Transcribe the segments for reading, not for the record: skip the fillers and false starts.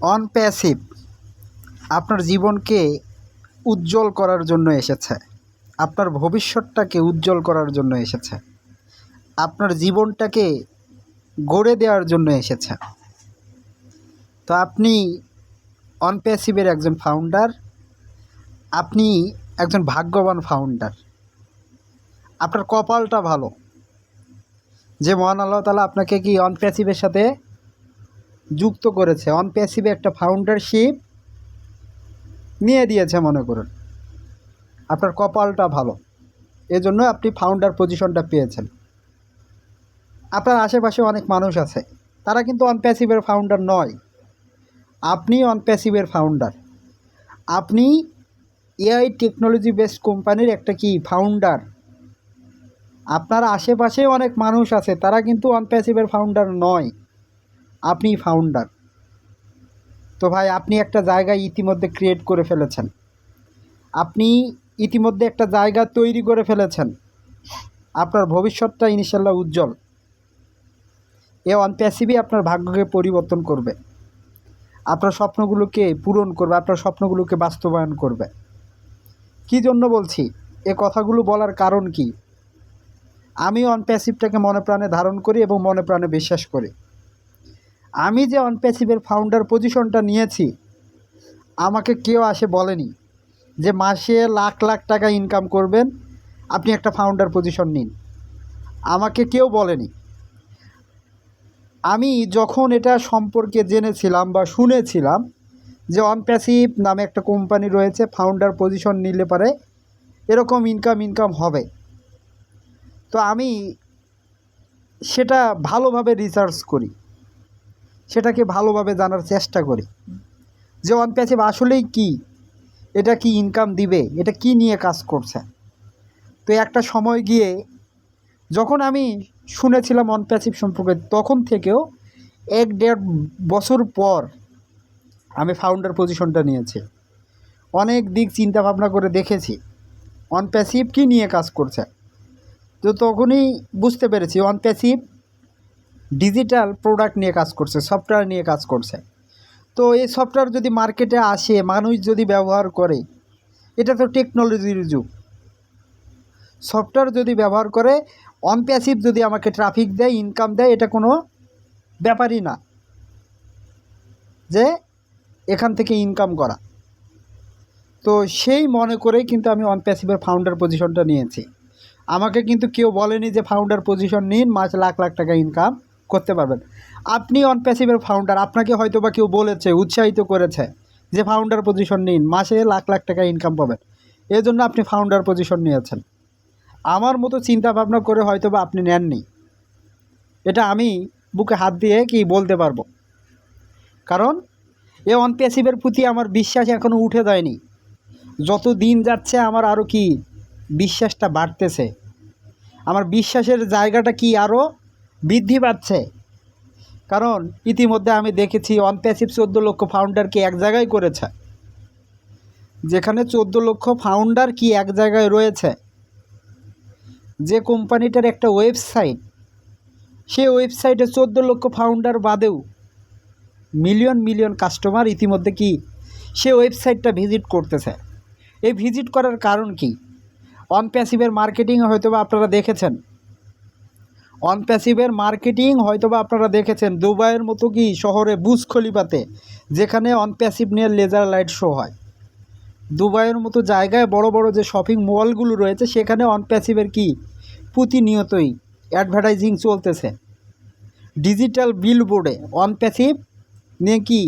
On passive আপনার জীবনকে উজ্জ্বল করার জন্য এসেছে, আপনার ভবিষ্যৎটাকে উজ্জ্বল করার জন্য এসেছে, আপনার জীবনটাকে গড়ে দেওয়ার জন্য এসেছে। তো আপনি অন প্যাসিভের একজন ফাউন্ডার, আপনি একজন ভাগ্যবান ফাউন্ডার। আপনার কপালটা ভালো যে মহান আল্লাহ তাআলা আপনাকে কি অন প্যাসিভের সাথে যুক্ত করেছে, অন প্যাসিভে একটা ফাউন্ডারশিপ নিয়ে দিয়েছে মনে করুন। আপনার কপালটা ভালো, এজন্য আপনি ফাউন্ডার পজিশনটা পেয়েছেন। আপনার আশেপাশে অনেক মানুষ আছে, তারা কিন্তু অন প্যাসিভের ফাউন্ডার নয়। আপনি অন প্যাসিভের ফাউন্ডার। আপনি এআই টেকনোলজি বেসড কোম্পানির একটা কি ফাউন্ডার। আপনার আশেপাশে অনেক মানুষ আছে, তারা কিন্তু অন প্যাসিভের ফাউন্ডার নয়, আপনি ফাউন্ডার। তো ভাই, আপনি একটা জায়গা ইতিমধ্যে ক্রিয়েট করে ফেলেছেন, আপনি ইতিমধ্যে একটা জায়গা তৈরি করে ফেলেছেন। আপনার ভবিষ্যৎটা ইনশাল্লাহ উজ্জ্বল। এ অন প্যাসিভই আপনার ভাগ্যকে পরিবর্তন করবে, আপনার স্বপ্নগুলোকে পূরণ করবে, আপনার স্বপ্নগুলোকে বাস্তবায়ন করবে। কী জন্য বলছি, এ কথাগুলো বলার কারণ কি? আমি অন প্যাসিভটাকে মনে প্রাণে ধারণ করি এবং মনে প্রাণে বিশ্বাস করি। আমি যে অন প্যাসিভের ফাউন্ডার পজিশনটা নিয়েছি, আমাকে কেউ আসে বলেনি যে মাসে লাখ লাখ টাকা ইনকাম করবেন, আপনি একটা ফাউন্ডার পজিশন নিন। আমাকে কেউ বলেনি। আমি যখন এটা সম্পর্কে জেনেছিলাম বা শুনেছিলাম যে অন প্যাসিভ নামে একটা কোম্পানি রয়েছে, ফাউন্ডার পজিশন নিলে পারে এরকম ইনকাম হবে, তো আমি সেটা ভালোভাবে রিসার্চ করি, সেটাকে ভালোভাবে জানার চেষ্টা করি যে অন প্যাসিভ আসলেই কি, এটা কি ইনকাম দিবে, এটা কি নিয়ে কাজ করছে। তো একটা সময় গিয়ে যখন আমি শুনেছিলাম অন প্যাসিভ সম্পর্কে, তখন থেকেও 1-1.5 বছর পর আমি ফাউন্ডার পজিশনটা নিয়েছি। অনেক দিক চিন্তা ভাবনা করে দেখেছি অন প্যাসিভ কী নিয়ে কাজ করছে। তো তখনই বুঝতে পেরেছি অন প্যাসিভ ডিজিটাল প্রোডাক্ট নিয়ে কাজ করছে, সফটওয়্যার নিয়ে কাজ করছে। তো এই সফটওয়্যার যদি মার্কেটে আসে, মানুষ যদি ব্যবহার করে, এটা তো টেকনোলজির যুগ। সফটওয়্যার যদি ব্যবহার করে, অন প্যাসিভ যদি আমাকে ট্রাফিক দেয়, ইনকাম দেয়, এটা কোনো ব্যাপারই না যে এখান থেকে ইনকাম করা। তো সেই মনে করেই কিন্তু আমি অন প্যাসিভের ফাউন্ডার পজিশনটা নিয়েছি। আমাকে কিন্তু কেউ বলেনি যে ফাউন্ডার পজিশন নিন, মাসে লাখ লাখ টাকা ইনকাম করতে পারবেন। আপনি অন প্যাসিভের ফাউন্ডার, আপনাকে হয়তো বা কেউ বলেছে, উৎসাহিত করেছে যে ফাউন্ডার পজিশন নিন, মাসে লাখ লাখ টাকা ইনকাম পাবেন, এই জন্য আপনি ফাউন্ডার পজিশন নিয়েছেন। আমার মতো চিন্তা ভাবনা করে হয়তো বা আপনি নেননি, এটা আমি বুকে হাত দিয়ে কি বলতে পারবো। কারণ এ অন প্যাসিভের প্রতি আমার বিশ্বাস এখনও উঠে যায়নি। যত দিন যাচ্ছে আমার আরও কি বিশ্বাসটা বাড়তেছে, আমার বিশ্বাসের জায়গাটা কি আরও বৃদ্ধি পাচ্ছে। কারণ ইতিমধ্যে আমি দেখেছি অন প্যাসিভ 14 লক্ষ ফাউন্ডারকে এক জায়গায় করেছে। যেখানে 14 লক্ষ ফাউন্ডার কি এক জায়গায় রয়েছে, যে কোম্পানিটার একটা ওয়েবসাইট, সেই ওয়েবসাইটে 14 লক্ষ ফাউন্ডার বাদেও মিলিয়ন মিলিয়ন কাস্টমার ইতিমধ্যে কি সে ওয়েবসাইটটা ভিজিট করতেছে। এই ভিজিট করার কারণ কি? অন প্যাসিভের মার্কেটিং হয়তোবা আপনারা দেখেছেন, অন প্যাসিভের মার্কেটিং হয়তোবা আপনারা দেখেছেন দুবাইয়ের মতো কি শহরে বুর্জ খলিফাতে, যেখানে অন প্যাসিভ নিয়ে লেজার লাইট শো হয়। দুবাইয়ের মতো জায়গায় বড় বড় যে শপিং মলগুলো রয়েছে, সেখানে অন প্যাসিভের কি প্রতিনিয়তই অ্যাডভার্টাইজিং চলতেছে। ডিজিটাল বিলবোর্ডে অন প্যাসিভ নিয়ে কি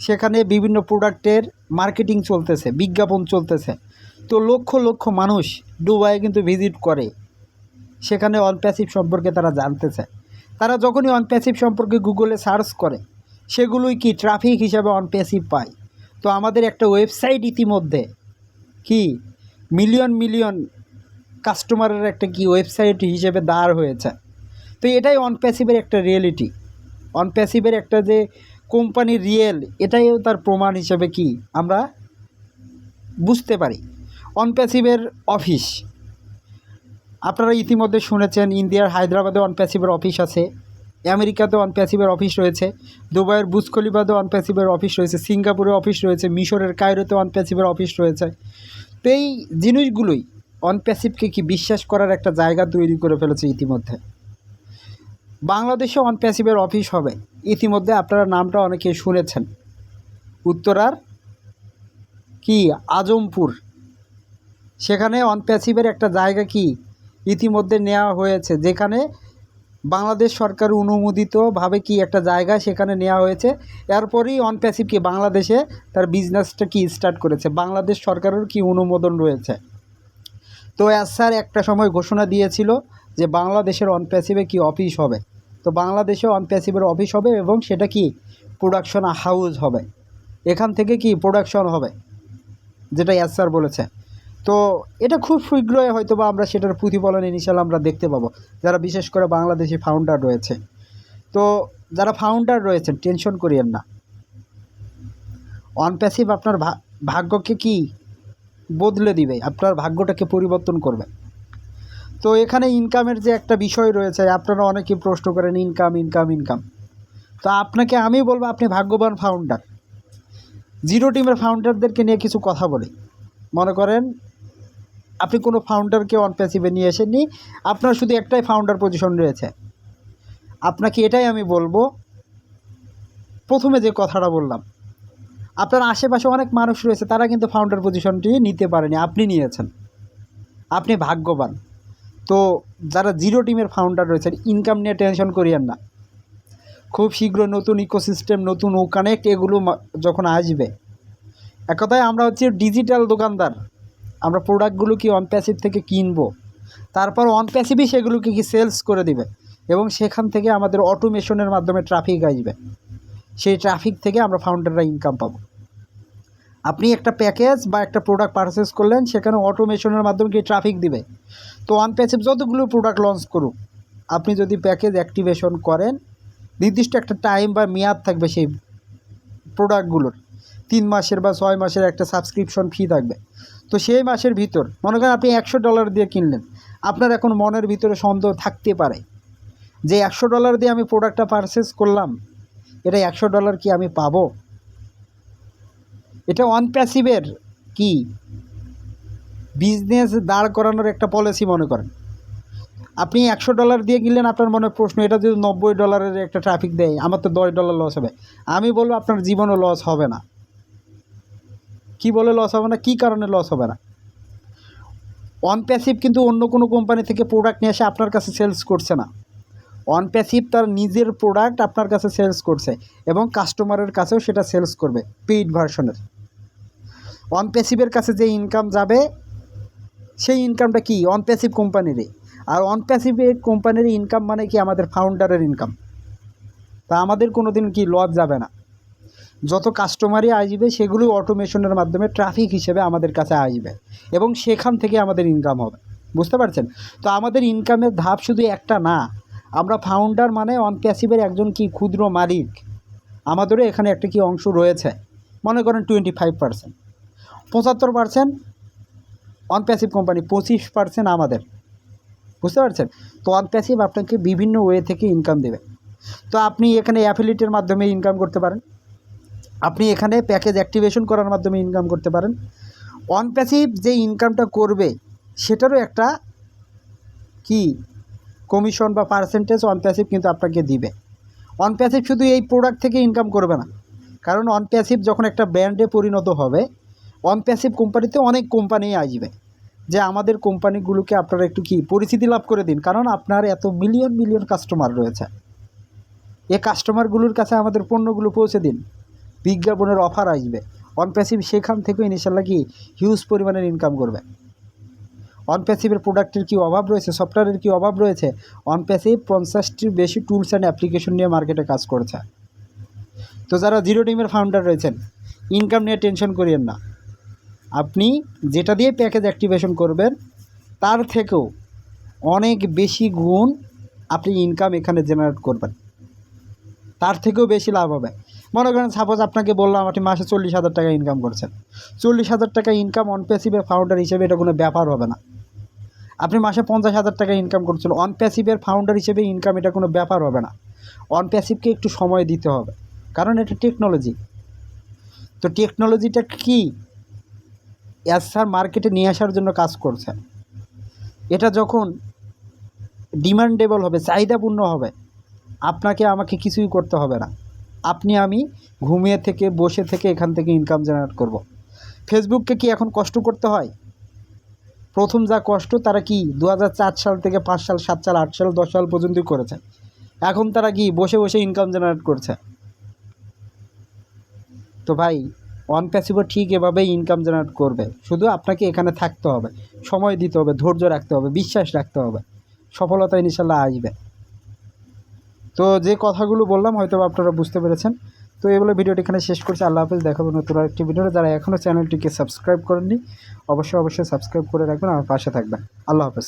সেখানে বিভিন্ন প্রোডাক্টের মার্কেটিং চলতেছে, বিজ্ঞাপন চলতেছে। তো লক্ষ লক্ষ মানুষ দুবাইয়ে কিন্তু ভিজিট করে, সেখানে অন প্যাসিভ সম্পর্কে তারা জানতেছে। তারা যখনই অন প্যাসিভ সম্পর্কে গুগলে সার্চ করে, সেগুলোই কি ট্রাফিক হিসাবে অন প্যাসিভ পায়। তো আমাদের একটা ওয়েবসাইট ইতিমধ্যে কি মিলিয়ন মিলিয়ন কাস্টমারের একটা কি ওয়েবসাইট হিসেবে দাঁড় হয়েছে। তো এটাই অন প্যাসিভের একটা রিয়েলিটি, অন প্যাসিভের একটা যে কোম্পানি রিয়েল, এটাইও তার প্রমাণ হিসেবে কি আমরা বুঝতে পারি। অন প্যাসিভের অফিস আপনারা ইতিমধ্যে শুনেছেন, ইন্ডিয়ার হায়দ্রাবাদে অন প্যাসিভের অফিস আছে। আমেরিকাতে অন প্যাসিভের অফিস রয়েছে, দুবাইয়ের বুর্জ খলিফাতে অন প্যাসিভের অফিস রয়েছে, সিঙ্গাপুরে অফিস রয়েছে, মিশরের কায়রোতে অন প্যাসিভের অফিস রয়েছে। তো এই জিনিসগুলোই অন প্যাসিভকে কি বিশ্বাস করার একটা জায়গা তৈরি করে ফেলেছে ইতিমধ্যে। বাংলাদেশে অন প্যাসিভের অফিস হবে, ইতিমধ্যে আপনারা নামটা অনেকে শুনেছেন। উত্তরার কি আজমপুর, সেখানে অন প্যাসিভের একটা জায়গা কি ইতিমধ্যে নেওয়া হয়েছে, যেখানে বাংলাদেশ সরকার অনুমোদিতভাবে কি একটা জায়গা সেখানে নেওয়া হয়েছে। এরপরই অন প্যাসিভ কি বাংলাদেশে তার বিজনেসটা কি স্টার্ট করেছে, বাংলাদেশ সরকারের কি অনুমোদন রয়েছে। তো স্যার একটা সময় ঘোষণা দিয়েছিল যে বাংলাদেশের অন প্যাসিভে কি অফিস হবে। তো বাংলাদেশে অন প্যাসিভের অফিস হবে এবং সেটা কি প্রোডাকশন হাউস হবে, এখান থেকে কি প্রোডাকশন হবে, যেটা স্যার বলেছে। তো এটা খুব শীঘ্রই হয়তো বা আমরা সেটার প্রতিফলন ইনশাল্লাহ আমরা দেখতে পাবো, যারা বিশেষ করে বাংলাদেশি ফাউন্ডার রয়েছে। তো যারা ফাউন্ডার রয়েছেন টেনশন করিয়েন না, অন প্যাসিভ আপনার ভাগ্যকে কি বদলে দিবে, আপনার ভাগ্যটাকে পরিবর্তন করবে। তো এখানে ইনকামের যে একটা বিষয় রয়েছে, আপনারা অনেকেই প্রশ্ন করেন ইনকাম ইনকাম ইনকাম। তো আপনাকে আমি বলবো আপনি ভাগ্যবান ফাউন্ডার। জিরো টিমের ফাউন্ডারদেরকে নিয়ে কিছু কথা বলি। মনে করেন আপনি কোনো ফাউন্ডারকে অন প্যাসিভে নিয়ে এসেননি, আপনার শুধু একটাই ফাউন্ডার পজিশন রয়েছে। আপনাকে এটাই আমি বলবো, প্রথমে যে কথাটা বললাম, আপনার আশেপাশে অনেক মানুষ রয়েছে তারা কিন্তু ফাউন্ডার পজিশনটি নিতে পারেনি, আপনি নিয়েছেন, আপনি ভাগ্যবান। তো যারা জিরো টিমের ফাউন্ডার রয়েছেন ইনকাম নিয়ে টেনশন করিয়েন না, খুব শীঘ্র নতুন ইকোসিস্টেম, নতুন ও কানেক্ট এগুলো যখন আসবে, এক কথায় আমরা হচ্ছে ডিজিটাল দোকানদার, আমরা প্রোডাক্টগুলো কি অন প্যাসিভ থেকে কিনবো, তারপর অন প্যাসিভই সেগুলোকে কি সেলস করে দিবে এবং সেখান থেকে আমাদের অটোমেশনের মাধ্যমে ট্রাফিক আসবে, সেই ট্রাফিক থেকে আমরা ফাউন্ডাররা ইনকাম পাবো। আপনি একটা প্যাকেজ বা একটা প্রোডাক্ট পারচেস করলেন, সেখানে অটোমেশনের মাধ্যমে কি ট্রাফিক দিবে। তো অন প্যাসিভ যতগুলো প্রোডাক্ট লঞ্চ করুক, আপনি যদি প্যাকেজ অ্যাক্টিভেশন করেন, নির্দিষ্ট একটা টাইম বা মেয়াদ থাকবে সেই প্রোডাক্টগুলোর, 3 মাসের বা 6 মাসের একটা সাবস্ক্রিপশন ফি থাকবে। তো সেই মাসের ভিতর মনে করেন আপনি $100 দিয়ে কিনলেন, আপনার এখন মনের ভিতরে সন্দেহ থাকতে পারে যে $100 দিয়ে আমি প্রোডাক্টটা পারচেস করলাম, এটা $100 কি আমি পাবো। এটা অন প্যাসিভের কি বিজনেস দাঁড় করানোর একটা পলিসি। মনে করেন আপনি $100 দিয়ে কিনলেন, আপনার মনে প্রশ্ন, এটা যদি $90 একটা ট্রাফিক দেয়, আমার তো $10 লস হবে। আমি বলবো আপনার জীবনও লস হবে না। কি বলে লস হবে না, কী কারণে লস হবে না? অন প্যাসিভ কিন্তু অন্য কোনো কোম্পানি থেকে প্রোডাক্ট নিয়ে এসে আপনার কাছে সেলস করছে না। অন প্যাসিভ তার নিজের প্রোডাক্ট আপনার কাছে সেলস করছে এবং কাস্টমারের কাছেও সেটা সেলস করবে পেইড ভার্সনের। অন প্যাসিভের কাছে যে ইনকাম যাবে সেই ইনকামটা কি অন প্যাসিভ কোম্পানিরই, আর অন প্যাসিভ কোম্পানির ইনকাম মানে কি আমাদের ফাউন্ডারের ইনকাম। তা আমাদের কোনো দিন কি লস যাবে না। যত কাস্টমারই আসবে সেগুলো অটোমেশনের মাধ্যমে ট্রাফিক হিসেবে আমাদের কাছে আসবে এবং সেখান থেকে আমাদের ইনকাম হবে। বুঝতে পারছেন? তো আমাদের ইনকামের ধাপ শুধু একটা না, আমরা ফাউন্ডার মানে অন প্যাসিভের একজন কি ক্ষুদ্র মালিক, আমাদেরও এখানে একটা কি অংশ রয়েছে। মনে করেন 25%, 75% অন প্যাসিভ কোম্পানি, 25% আমাদের। বুঝতে পারছেন? তো অন প্যাসিভ আপনাকে বিভিন্ন ওয়ে থেকে ইনকাম দেবে। তো আপনি এখানে অ্যাফিলিয়েটের মাধ্যমে ইনকাম করতে পারেন, আপনি এখানে প্যাকেজ অ্যাক্টিভেশন করার মাধ্যমে ইনকাম করতে পারেন। অন প্যাসিভ যে ইনকামটা করবে সেটারও একটা কি কমিশন বা পার্সেন্টেজ অন প্যাসিভ কিন্তু আপনাকে দিবে। অন প্যাসিভ শুধু এই প্রোডাক্ট থেকে ইনকাম করবে না, কারণ অন প্যাসিভ যখন একটা ব্র্যান্ডে পরিণত হবে, অন প্যাসিভ কোম্পানিতে অনেক কোম্পানি আসবে যে আমাদের কোম্পানিগুলোকে আপনারা একটু কি পরিচিতি লাভ করে দিন, কারণ আপনার এত মিলিয়ন মিলিয়ন কাস্টমার রয়েছে, এই কাস্টমারগুলোর কাছে আমাদের পণ্যগুলো পৌঁছে দিন। বিজ্ঞাপনের অফার আসবে, অন প্যাসিভ সেখান থেকে ইনশাল্লাহ কি হিউজ পরিমাণের ইনকাম করবে। অন প্যাসিভের প্রোডাক্টের কি অভাব রয়েছে, সফটওয়্যারের কি অভাব রয়েছে? অন প্যাসিভ 50টির বেশি টুলস অ্যান্ড অ্যাপ্লিকেশন নিয়ে মার্কেটে কাজ করছে। তো যারা জিরো টিমের ফাউন্ডার রয়েছেন ইনকাম নিয়ে টেনশন করিয়েন না, আপনি যেটা দিয়ে প্যাকেজ অ্যাক্টিভেশন করবেন তার থেকেও অনেক বেশি গুণ আপনি ইনকাম এখানে জেনারেট করবেন, তার থেকেও বেশি লাভ হবে। মনে করেন সাপোজ আপনাকে বললাম আপনি মাসে 40,000 টাকা ইনকাম করছেন, 40,000 টাকা ইনকাম অন প্যাসিভের ফাউন্ডার হিসেবে এটা কোনো ব্যাপার হবে না। আপনি মাসে 50,000 টাকা ইনকাম করছেন, অন প্যাসিভের ফাউন্ডার হিসেবে ইনকাম এটা কোনো ব্যাপার হবে না। অন প্যাসিভকে একটু সময় দিতে হবে, কারণ এটা টেকনোলজি। তো টেকনোলজিটা কি অ্যাজ স্যার মার্কেটে নিয়ে আসার জন্য কাজ করছে। এটা যখন ডিমান্ডেবল হবে, চাহিদাপূর্ণ হবে, আপনাকে আমাকে কিছুই করতে হবে না, আপনি আমি ঘুমিয়ে থেকে বসে থেকে এখান থেকে ইনকাম জেনারেট করব। ফেসবুককে কি এখন কষ্ট করতে হয়? প্রথম যা কষ্ট তারা কি 2004 সাল থেকে 5 সাল 7 সাল 8 সাল 10 সাল পর্যন্তই করেছে। এখন তারা কি বসে বসে ইনকাম জেনারেট করছে। তো ভাই অন প্যাসিভও ঠিক এভাবেই ইনকাম জেনারেট করবে, শুধু আপনাকে এখানে থাকতে হবে, সময় দিতে হবে, ধৈর্য রাখতে হবে, বিশ্বাস রাখতে হবে, সফলতা ইনশাল্লাহ আসবে। তো যে কথাগুলো বললাম হয়তো আপনারা বুঝতে পেরেছেন। তো এই বলে ভিডিওটি এখানে শেষ করছি। আল্লাহ হাফেজ, দেখাবো নতুন আরেকটি ভিডিও। যারা এখনও চ্যানেলটিকে সাবস্ক্রাইব করেননি অবশ্যই সাবস্ক্রাইব করে রাখবেন, আমার পাশে থাকবেন। আল্লাহ হাফেজ।